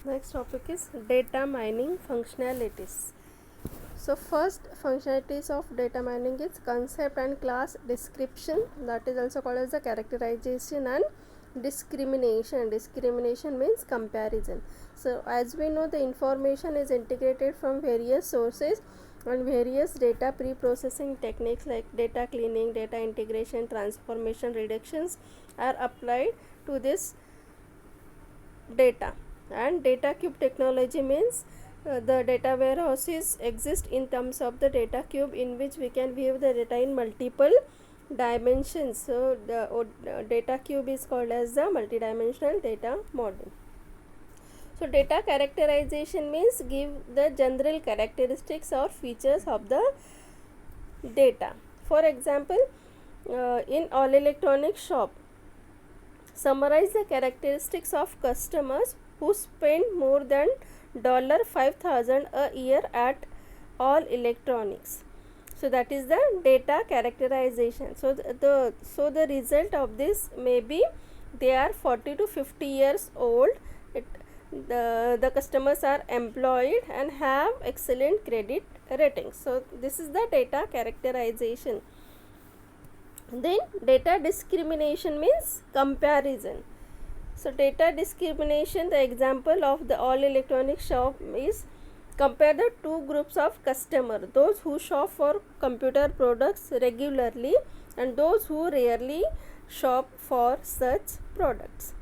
Next topic is data mining functionalities. So first functionalities of data mining is concept and class description, that is also called as the characterization and discrimination. Discrimination means comparison. So as we know, the information is integrated from various sources and various data pre-processing techniques like data cleaning, data integration, transformation, reductions are applied to this data. And data cube technology means the data warehouses exist in terms of the data cube, in which we can view the data in multiple dimensions. So the data cube is called as the multidimensional data model. So data characterization means give the general characteristics or features of the data. For example, in all electronic shop, summarize the characteristics of customers who spend more than $5,000 a year at all electronics. So that is the data characterization. So the result of this may be they are 40 to 50 years old. The customers are employed and have excellent credit ratings. So this is the data characterization. Then data discrimination means comparison. So data discrimination, the example of the all electronic shop is compare the two groups of customer, those who shop for computer products regularly and those who rarely shop for such products.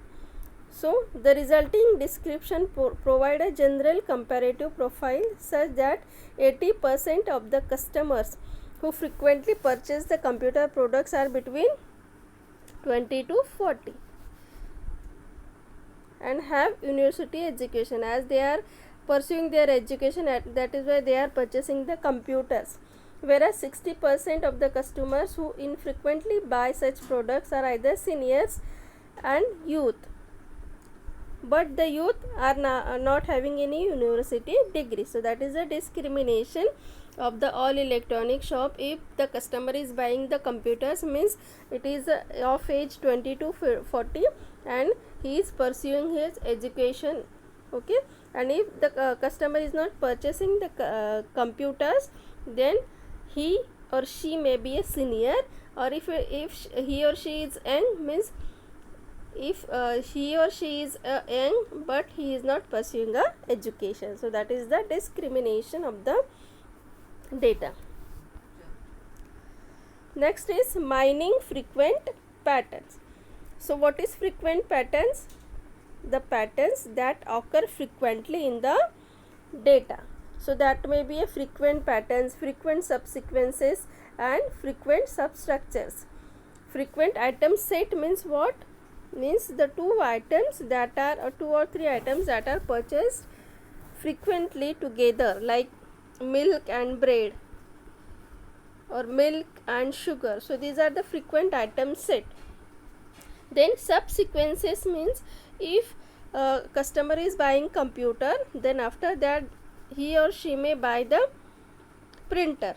So the resulting description provide a general comparative profile such that 80% of the customers who frequently purchase the computer products are between 20 to 40 and have university education, as they are pursuing their education that is why they are purchasing the computers. Whereas 60% of the customers who infrequently buy such products are either seniors and youth, but the youth are not having any university degree. So that is a discrimination of the all electronic shop. If the customer is buying the computers, means it is of age 20 to 40 and he is pursuing his education. Okay, and if the customer is not purchasing the computers, then he or she may be a senior, or if he or she is young, means if he or she is young but he is not pursuing a education. So that is the discrimination of the data. Next is mining frequent patterns. So what is frequent patterns? The patterns that occur frequently in the data. So that may be a frequent patterns, frequent subsequences and frequent substructures. Frequent item set means what? Means the two items that are, or two or three items that are purchased frequently together, like milk and bread or milk and sugar. So these are the frequent item set. Then subsequences means if customer is buying computer, then after that he or she may buy the printer.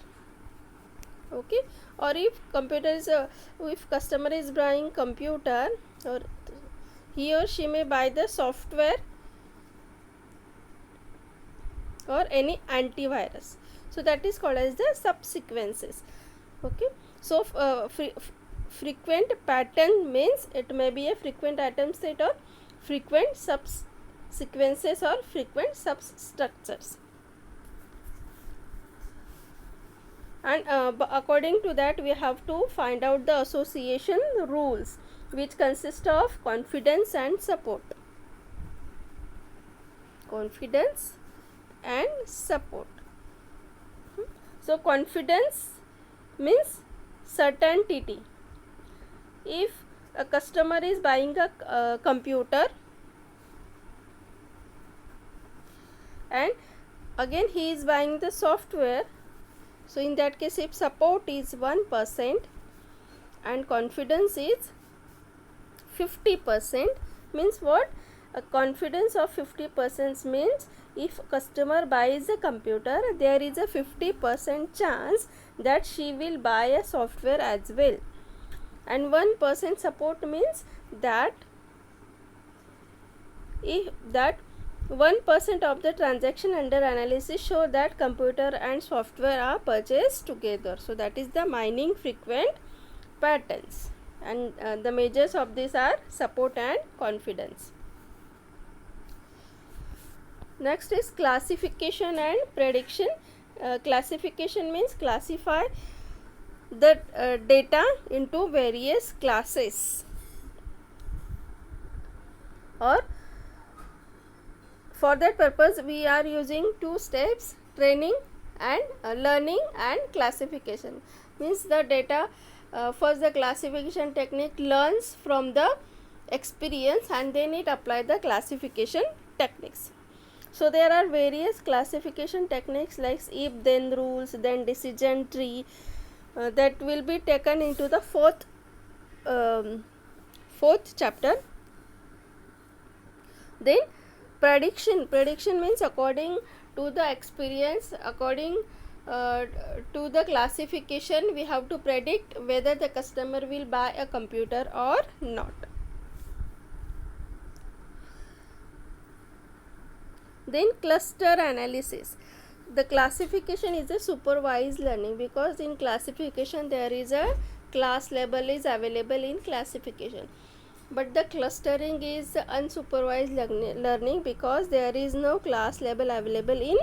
Okay, or if computer is if customer is buying computer, or he or she may buy the software or any antivirus. So that is called as the subsequences. Okay, so frequent pattern means it may be a frequent item set or frequent subsequences or frequent substructures. And according to that, we have to find out the association rules, which consist of confidence and support. Confidence and support. So confidence means certainty. If a customer is buying a computer and again he is buying the software, so in that case, if support is 1% and confidence is 50%, means what? A confidence of 50% means if customer buys a computer, there is a 50% chance that she will buy a software as well. And 1% support means that if that 1% of the transaction under analysis show that computer and software are purchased together. So that is the mining frequent patterns, and the measures of these are support and confidence. Next is classification and prediction. Classification means classify the data into various classes, or for that purpose we are using two steps: training and learning and classification. Means the data, first the classification technique learns from the experience and then it apply the classification techniques. So there are various classification techniques like if then rules, then decision tree, that will be taken into the fourth chapter. Then prediction means according to the experience, according to the classification, we have to predict whether the customer will buy a computer or not. Then cluster analysis. The classification is a supervised learning, because in classification there is a class label is available in classification, but the clustering is unsupervised learning because there is no class label available in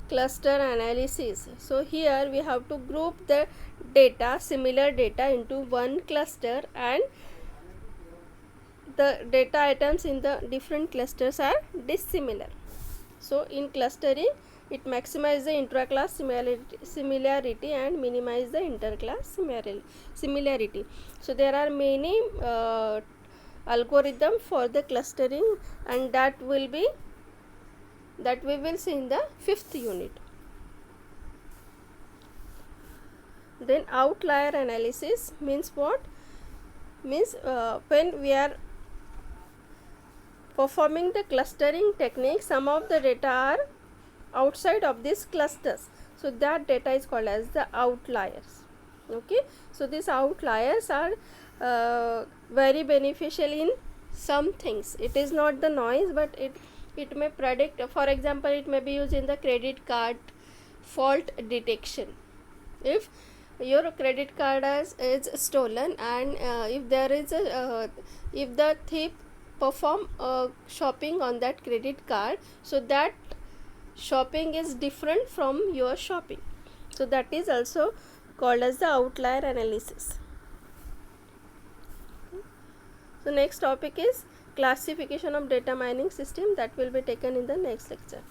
cluster analysis. So here we have to group the data, similar data, into one cluster, and the data items in the different clusters are dissimilar. So in clustering, it maximizes the intraclass similarity and minimize the interclass similarity. So there are many algorithm for the clustering, and that we will see in the 5th unit. Then outlier analysis means what? Means when we are performing the clustering technique, some of the data are outside of these clusters, so that data is called as the outliers. Okay, so these outliers are very beneficial in some things. It is not the noise, but it may predict. For example, it may be used in the credit card fault detection. If your credit card is stolen, and if there is a if the thief perform shopping on that credit card, so that shopping is different from your shopping, so that is also called as the outlier analysis. So next topic is classification of data mining system, that will be taken in the next lecture.